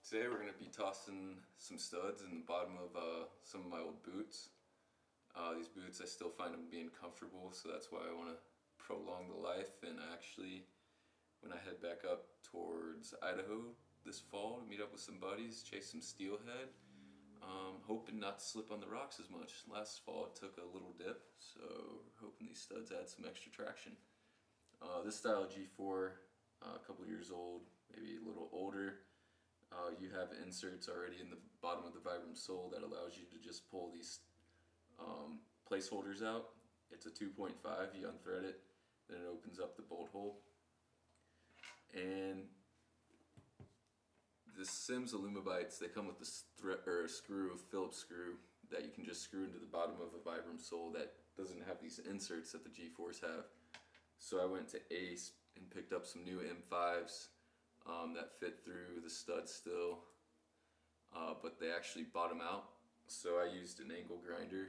Today we're going to be tossing some studs in the bottom of some of my old boots. These boots, I still find them being comfortable, so that's why I want to prolong the life. And actually, when I head back up towards Idaho this fall to meet up with some buddies, chase some steelhead, hoping not to slip on the rocks as much. Last fall it took a little dip, so hoping these studs add some extra traction. This style of G4, a couple years old, maybe a little older. You have inserts already in the bottom of the Vibram sole that allows you to just pull these placeholders out. It's a 2.5, you unthread it, then it opens up the bolt hole. And the Simms Alumabites, they come with this screw, Phillips screw, that you can just screw into the bottom of a Vibram sole that doesn't have these inserts that the G4s have. So I went to Ace and picked up some new M5s that fit through the stud still, but they actually bottom out. So I used an angle grinder.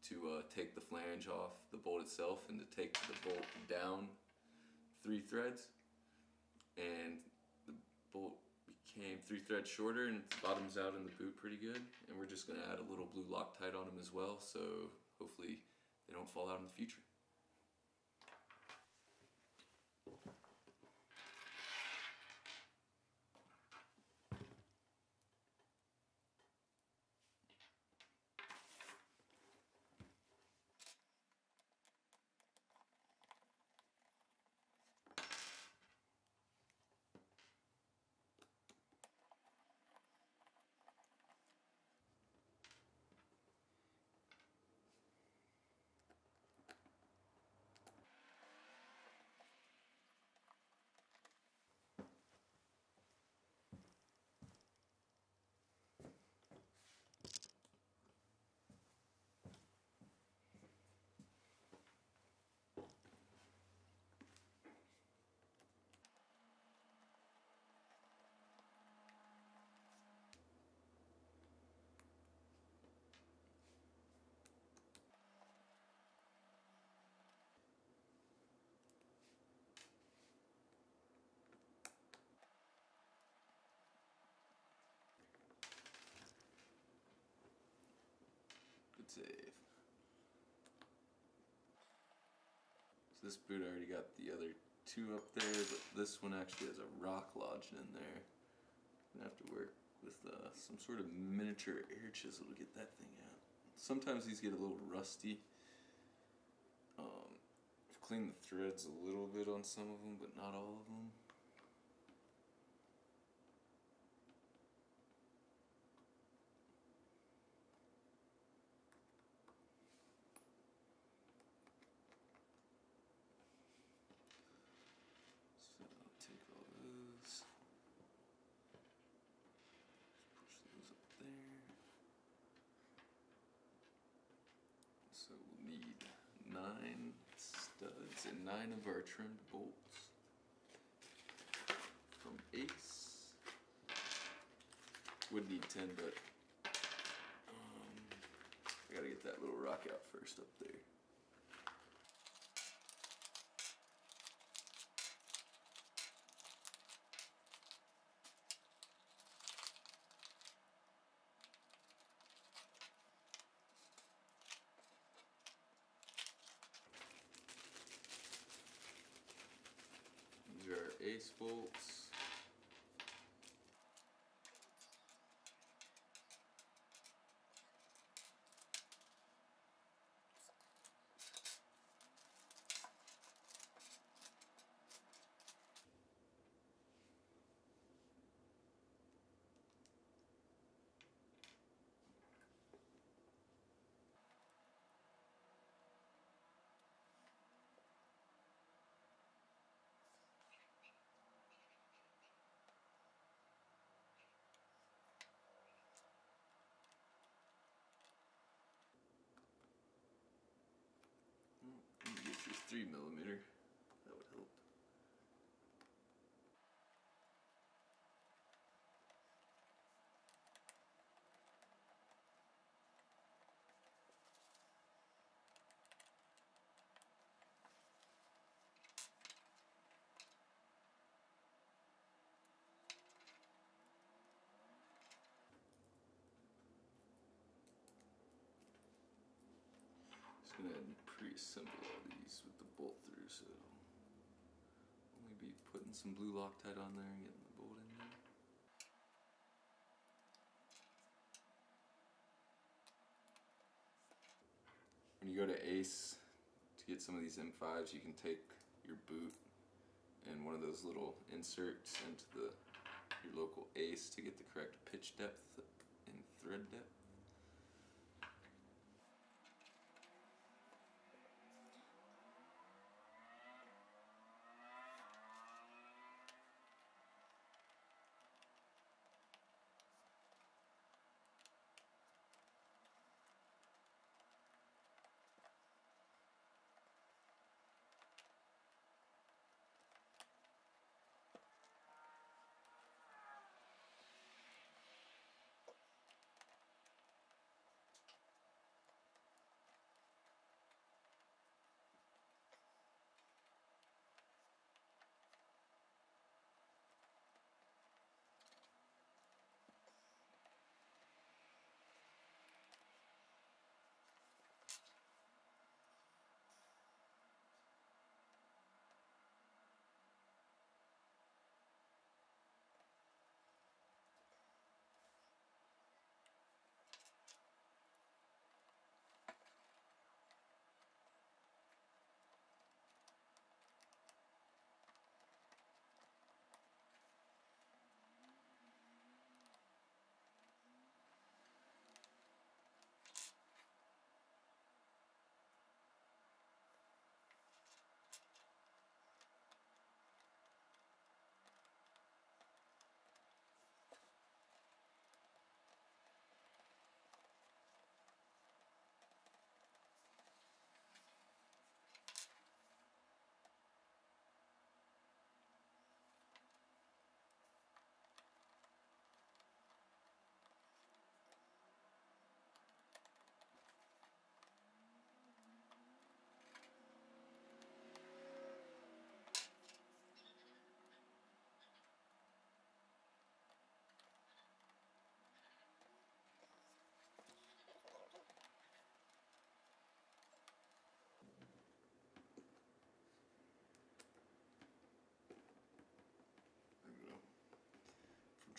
To take the flange off the bolt itself and to take the bolt down 3 threads, and the bolt became 3 threads shorter and it bottoms out in the boot pretty good. And we're just going to add a little blue-loctite on them as well, so hopefully they don't fall out in the future. Good save. So this boot, I already got the other 2 up there, but this one actually has a rock lodged in there. I'm gonna have to work with some sort of miniature air chisel to get that thing out. Sometimes these get a little rusty. I've cleaned the threads a little bit on some of them, but not all of them. So I'll take all those, push those up there. So we'll need 9 studs and 9 of our trimmed bolts from Ace. Would need 10, but I gotta get that little rock out first up there. brace bolts. Get your 3mm, that would help. Just gonna pre-assemble all these with the bolt through, so only be putting some blue-loctite on there and getting the bolt in there. When you go to Ace to get some of these M5s, you can take your boot and one of those little inserts into your local Ace to get the correct pitch depth and thread depth.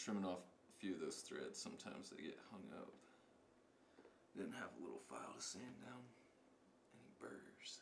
Trimming off a few of those threads, sometimes they get hung up. Didn't have a little file to sand down any burrs.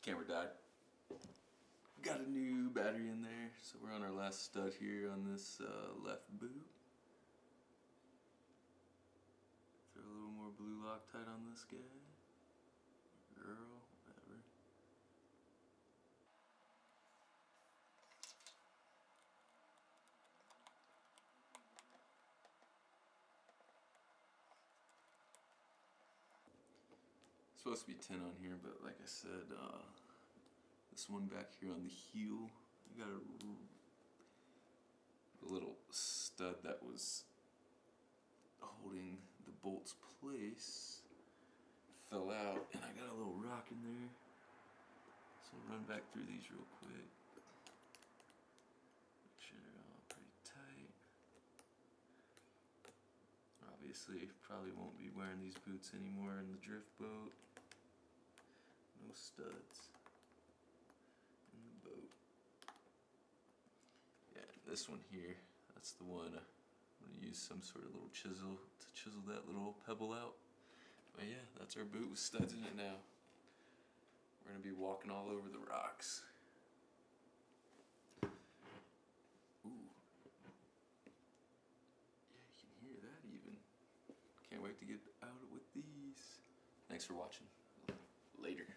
Camera died. Got a new battery in there, so we're on our last stud here on this left boot. Throw a little more blue-loctite on this guy. Girl, whatever. Supposed to be 10 on here, but like I said, this one back here on the heel, I got a little stud that was holding the bolt's place, fell out, and I got a little rock in there. So I'll run back through these real quick. Make sure they're all pretty tight. Obviously, probably won't be wearing these boots anymore in the drift boat. No studs in the boat. Yeah, this one here, that's the one. I'm gonna use some sort of little chisel to chisel that little pebble out. But yeah, that's our boot with studs in it now. We're gonna be walking all over the rocks. Ooh. Yeah, you can hear that even. Can't wait to get out with these. Thanks for watching. Later.